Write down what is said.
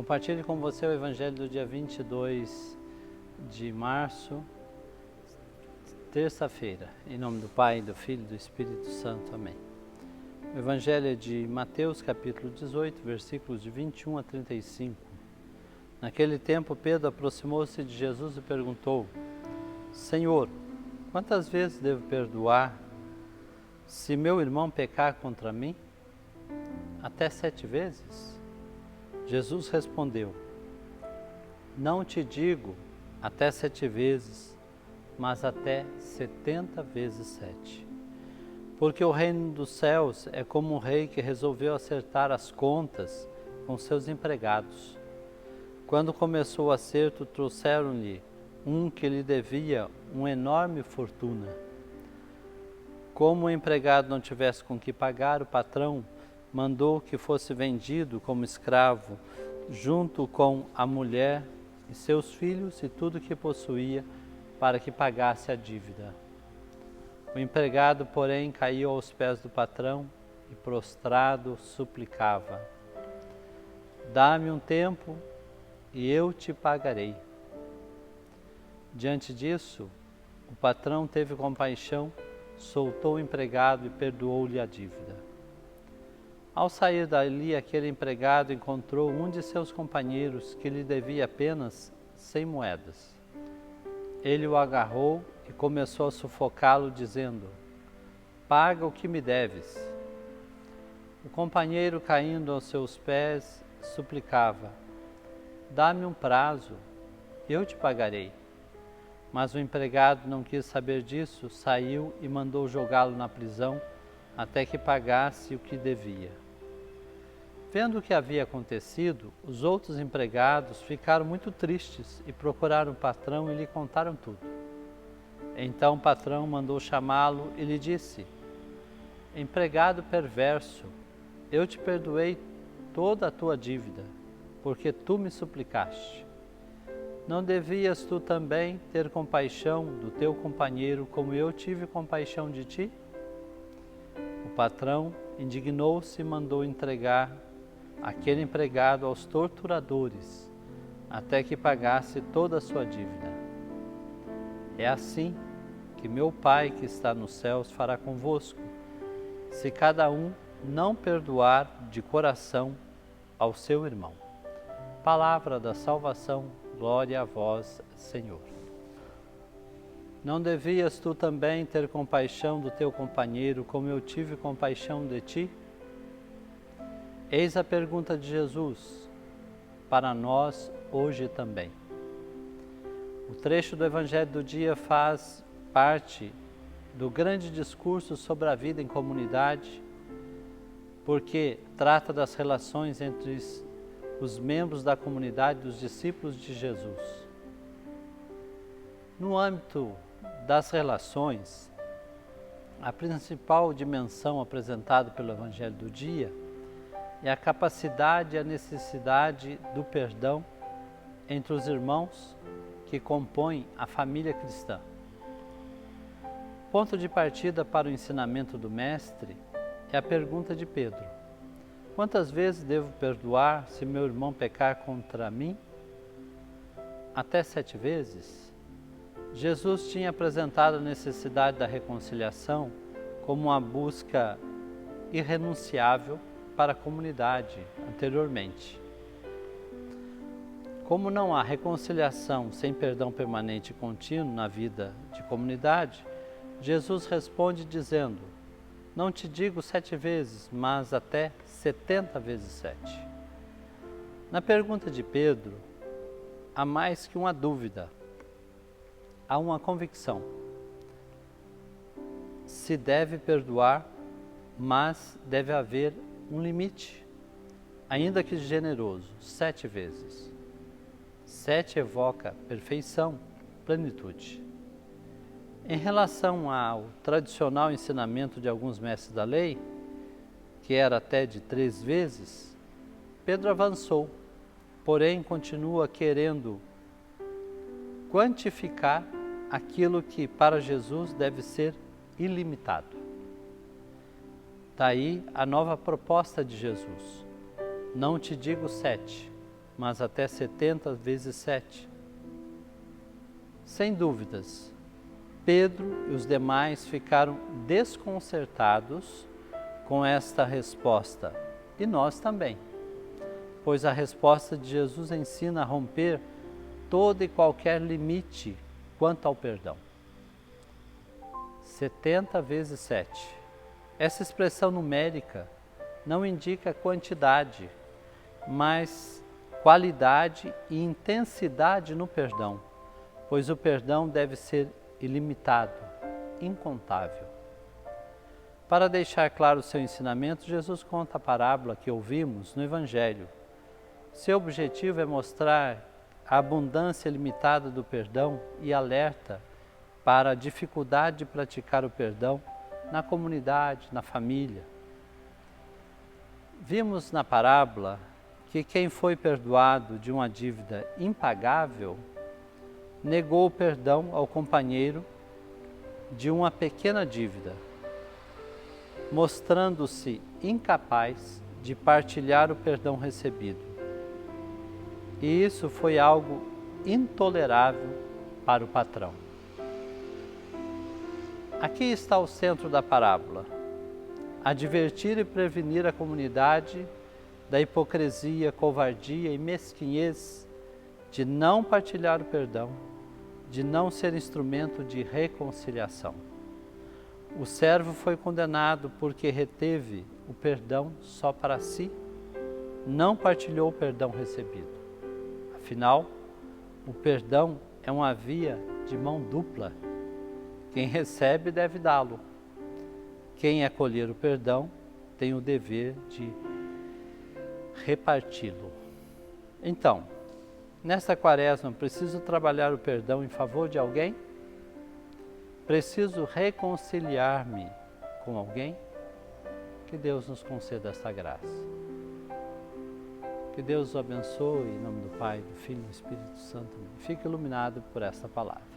Compartilhe com você o Evangelho do dia 22 de março, terça-feira. Em nome do Pai, do Filho e do Espírito Santo. Amém. O Evangelho é de Mateus, capítulo 18, versículos de 21 a 35. Naquele tempo, Pedro aproximou-se de Jesus e perguntou: Senhor, quantas vezes devo perdoar se meu irmão pecar contra mim? Até 7 vezes? Jesus respondeu: Não te digo até 7 vezes, mas até 70 vezes 7. Porque o reino dos céus é como um rei que resolveu acertar as contas com seus empregados. Quando começou o acerto, trouxeram-lhe um que lhe devia uma enorme fortuna. Como o empregado não tivesse com que pagar, o patrão mandou que fosse vendido como escravo, junto com a mulher e seus filhos e tudo que possuía, para que pagasse a dívida. O empregado, porém, caiu aos pés do patrão e, prostrado, suplicava: Dá-me um tempo e eu te pagarei. Diante disso, o patrão teve compaixão, soltou o empregado e perdoou-lhe a dívida. Ao sair dali, aquele empregado encontrou um de seus companheiros que lhe devia apenas 100 moedas. Ele o agarrou e começou a sufocá-lo, dizendo: Paga o que me deves. O companheiro, caindo aos seus pés, suplicava: Dá-me um prazo, eu te pagarei. Mas o empregado não quis saber disso, saiu e mandou jogá-lo na prisão até que pagasse o que devia. Vendo o que havia acontecido, os outros empregados ficaram muito tristes e procuraram o patrão e lhe contaram tudo. Então o patrão mandou chamá-lo e lhe disse: Empregado perverso, eu te perdoei toda a tua dívida, porque tu me suplicaste. Não devias tu também ter compaixão do teu companheiro como eu tive compaixão de ti? O patrão indignou-se e mandou entregar aquele empregado aos torturadores, até que pagasse toda a sua dívida. É assim que meu Pai que está nos céus fará convosco, se cada um não perdoar de coração ao seu irmão. Palavra da salvação, glória a vós, Senhor. Não devias tu também ter compaixão do teu companheiro, como eu tive compaixão de ti? Eis a pergunta de Jesus, para nós hoje também. O trecho do Evangelho do dia faz parte do grande discurso sobre a vida em comunidade, porque trata das relações entre os membros da comunidade dos discípulos de Jesus. No âmbito das relações, a principal dimensão apresentada pelo Evangelho do dia é a capacidade e a necessidade do perdão entre os irmãos que compõem a família cristã. Ponto de partida para o ensinamento do Mestre é a pergunta de Pedro: Quantas vezes devo perdoar se meu irmão pecar contra mim? Até 7 vezes? Jesus tinha apresentado a necessidade da reconciliação como uma busca irrenunciável para a comunidade anteriormente. Como não há reconciliação sem perdão permanente e contínuo na vida de comunidade, Jesus responde dizendo: Não te digo 7 vezes, mas até 70 vezes 7. Na pergunta de Pedro, há mais que uma dúvida, há uma convicção. Se deve perdoar, mas deve haver um limite, ainda que generoso, 7 vezes. 7 evoca perfeição, plenitude. Em relação ao tradicional ensinamento de alguns mestres da lei, que era até de 3 vezes, Pedro avançou, porém continua querendo quantificar aquilo que para Jesus deve ser ilimitado. Daí a nova proposta de Jesus: não te digo 7, mas até 70 vezes 7. Sem dúvidas, Pedro e os demais ficaram desconcertados com esta resposta, e nós também, pois a resposta de Jesus ensina a romper todo e qualquer limite quanto ao perdão. 70 vezes 7. Essa expressão numérica não indica quantidade, mas qualidade e intensidade no perdão, pois o perdão deve ser ilimitado, incontável. Para deixar claro o seu ensinamento, Jesus conta a parábola que ouvimos no Evangelho. Seu objetivo é mostrar a abundância limitada do perdão e alerta para a dificuldade de praticar o perdão na comunidade, na família. Vimos na parábola que quem foi perdoado de uma dívida impagável negou o perdão ao companheiro de uma pequena dívida, mostrando-se incapaz de partilhar o perdão recebido. E isso foi algo intolerável para o patrão. Aqui está o centro da parábola: advertir e prevenir a comunidade da hipocrisia, covardia e mesquinhez de não partilhar o perdão, de não ser instrumento de reconciliação. O servo foi condenado porque reteve o perdão só para si, não partilhou o perdão recebido. Afinal, o perdão é uma via de mão dupla. Quem recebe deve dá-lo. Quem acolher o perdão tem o dever de reparti-lo. Então, nesta quaresma, preciso trabalhar o perdão em favor de alguém? Preciso reconciliar-me com alguém? Que Deus nos conceda esta graça. Que Deus o abençoe, em nome do Pai, do Filho e do Espírito Santo. Fique iluminado por esta palavra.